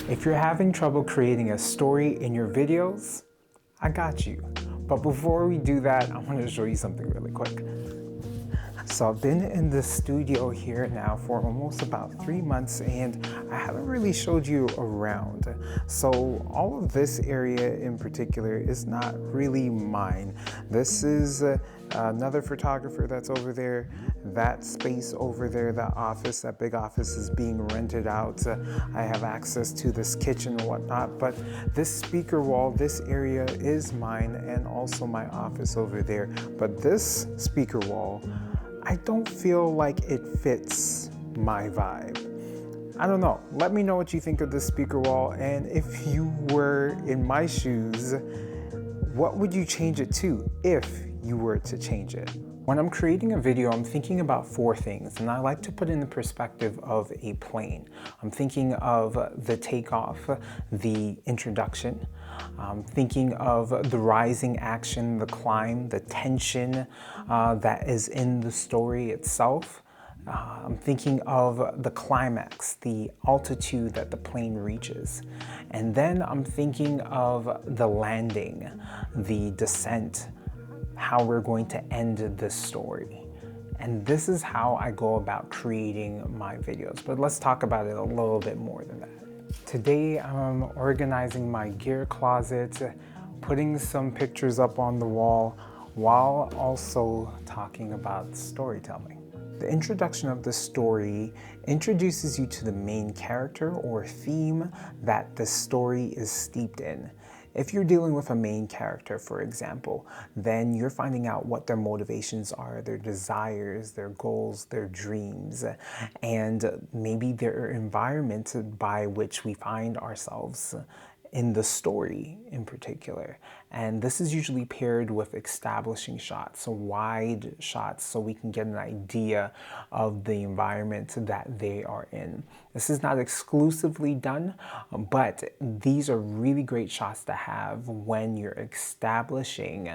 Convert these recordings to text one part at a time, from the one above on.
If you're having trouble creating a story in your videos, I got you. But before we do that, I want to show you something really quick. So I've been in the studio here now for almost about 3 months, and I haven't really showed you around. So all of this area in particular is not really mine. This is another photographer that's over there. That space over there, that office, that big office is being rented out. I have access to this kitchen and whatnot, but this speaker wall, this area is mine, and also my office over there. But this speaker wall, I don't feel like it fits my vibe. I don't know. Let me know what you think of this speaker wall, and if you were in my shoes, what would you change it to if you were to change it? When I'm creating a video, I'm thinking about 4 things, and I like to put in the perspective of a plane. I'm thinking of the takeoff, the introduction. I'm thinking of the rising action, the climb, the tension that is in the story itself. I'm thinking of the climax, the altitude that the plane reaches. And then I'm thinking of the landing, the descent, how we're going to end this story. And this is how I go about creating my videos. But let's talk about it a little bit more than that. Today I'm organizing my gear closet, putting some pictures up on the wall, while also talking about storytelling. The introduction of the story introduces you to the main character or theme that the story is steeped in. If you're dealing with a main character, for example, then you're finding out what their motivations are, their desires, their goals, their dreams, and maybe their environment by which we find ourselves in the story in particular. And this is usually paired with establishing shots, so wide shots, so we can get an idea of the environment that they are in. This is not exclusively done, but these are really great shots to have when you're establishing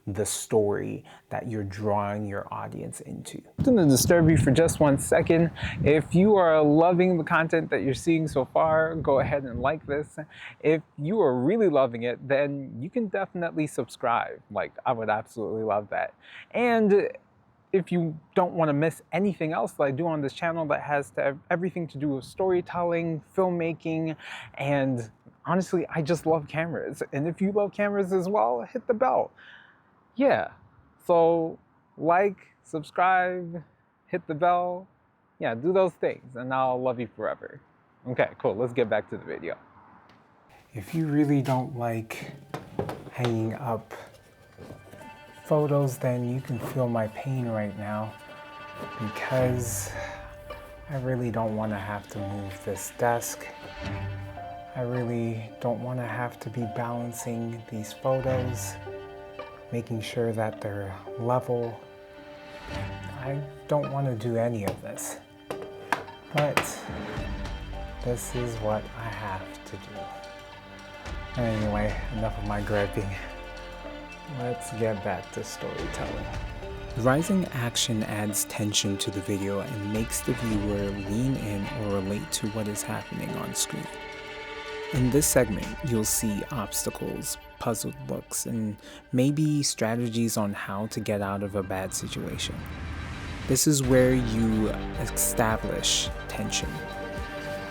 the story that you're drawing your audience into. I'm going to disturb you for just 1 second. If you are loving the content that you're seeing so far, go ahead and like this. If you are really loving it, then you can definitely subscribe. Like, I would absolutely love that. And if you don't want to miss anything else that I do on this channel that has everything to do with storytelling, filmmaking, and honestly, I just love cameras. And if you love cameras as well, hit the bell. Yeah, so like, subscribe, hit the bell. Yeah, do those things and I'll love you forever. Okay, cool, let's get back to the video. If you really don't like hanging up photos, then you can feel my pain right now, because I really don't want to have to move this desk. I really don't want to have to be balancing these photos, making sure that they're level. I don't want to do any of this, but this is what I have to do. Anyway, enough of my griping. Let's get back to storytelling. Rising action adds tension to the video and makes the viewer lean in or relate to what is happening on screen. In this segment, you'll see obstacles, puzzled looks, and maybe strategies on how to get out of a bad situation. This is where you establish tension.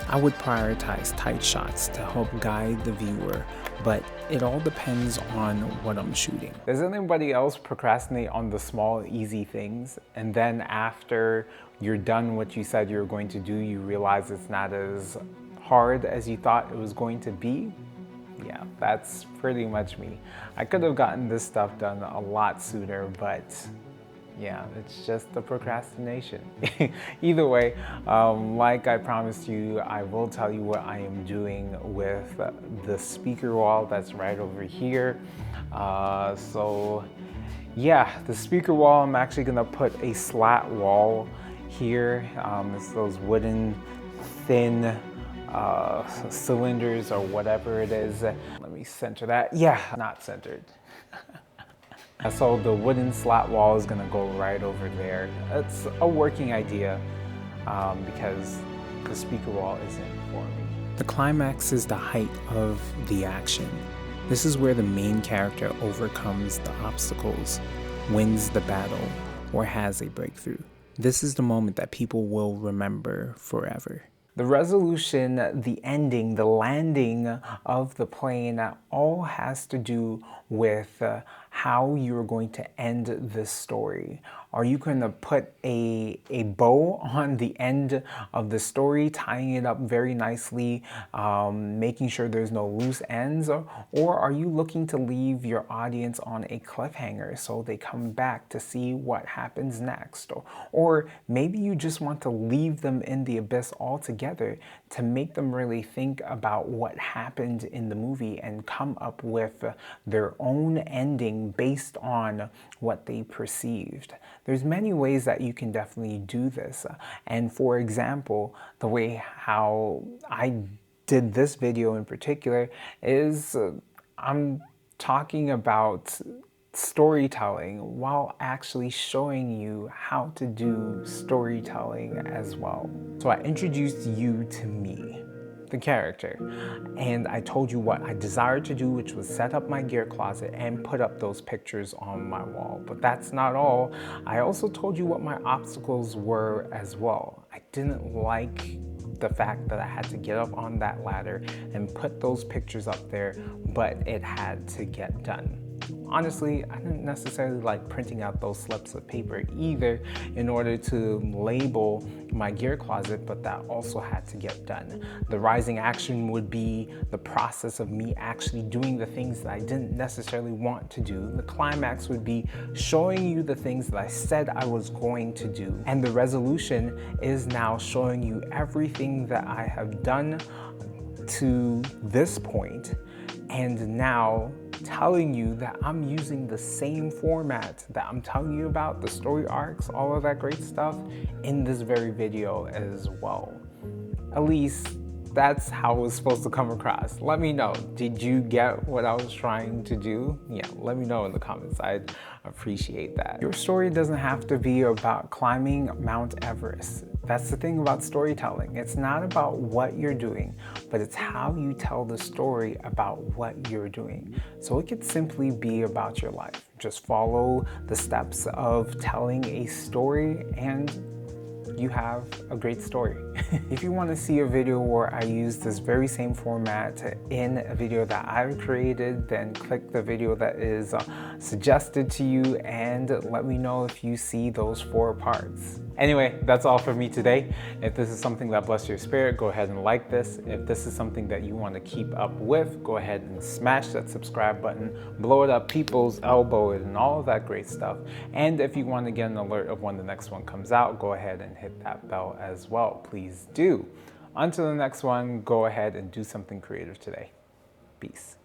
I would prioritize tight shots to help guide the viewer, but it all depends on what I'm shooting. Does anybody else procrastinate on the small, easy things, and then after you're done what you said you were going to do, you realize it's not as hard as you thought it was going to be? Yeah, that's pretty much me. I could have gotten this stuff done a lot sooner, but yeah, it's just the procrastination. Either way, like I promised you, I will tell you what I am doing with the speaker wall that's right over here. So yeah, the speaker wall, I'm actually gonna put a slat wall here. It's those wooden, thin cylinders or whatever it is. Let me center that. Yeah, not centered. So the wooden slat wall is gonna go right over there. It's a working idea because because speaker wall isn't for me. The climax is the height of the action. This is where the main character overcomes the obstacles, wins the battle, or has a breakthrough. This is the moment that people will remember forever. The resolution, the ending, the landing of the plane, all has to do with how you're going to end this story. Are you going to put a bow on the end of the story, tying it up very nicely, making sure there's no loose ends? Or are you looking to leave your audience on a cliffhanger so they come back to see what happens next? Or maybe you just want to leave them in the abyss altogether to make them really think about what happened in the movie and come up with their own ending based on what they perceived. There's many ways that you can definitely do this. And for example, the way how I did this video in particular is I'm talking about storytelling while actually showing you how to do storytelling as well. So I introduced you to me, the character, and I told you what I desired to do, which was set up my gear closet and put up those pictures on my wall. But that's not all. I also told you what my obstacles were as well. I didn't like the fact that I had to get up on that ladder and put those pictures up there, but it had to get done. Honestly, I didn't necessarily like printing out those slips of paper either in order to label my gear closet, but that also had to get done. The rising action would be the process of me actually doing the things that I didn't necessarily want to do. The climax would be showing you the things that I said I was going to do. And the resolution is now showing you everything that I have done to this point, and now telling you that I'm using the same format that I'm telling you about, the story arcs, all of that great stuff, in this very video as well. At least that's how it was supposed to come across. Let me know, did you get what I was trying to do? Yeah, let me know in the comments. I'd appreciate that. Your story doesn't have to be about climbing Mount Everest. That's the thing about storytelling. It's not about what you're doing, but it's how you tell the story about what you're doing. So it could simply be about your life. Just follow the steps of telling a story and you have a great story. If you want to see a video where I use this very same format in a video that I've created, then click the video that is suggested to you and let me know if you see those 4 parts. Anyway, that's all for me today. If this is something that bless your spirit, go ahead and like this. If this is something that you want to keep up with, go ahead and smash that subscribe button, blow it up people's elbow it, and all of that great stuff. And if you want to get an alert of when the next one comes out, go ahead and hit that bell as well. Please do. Until the next one, go ahead and do something creative today. Peace.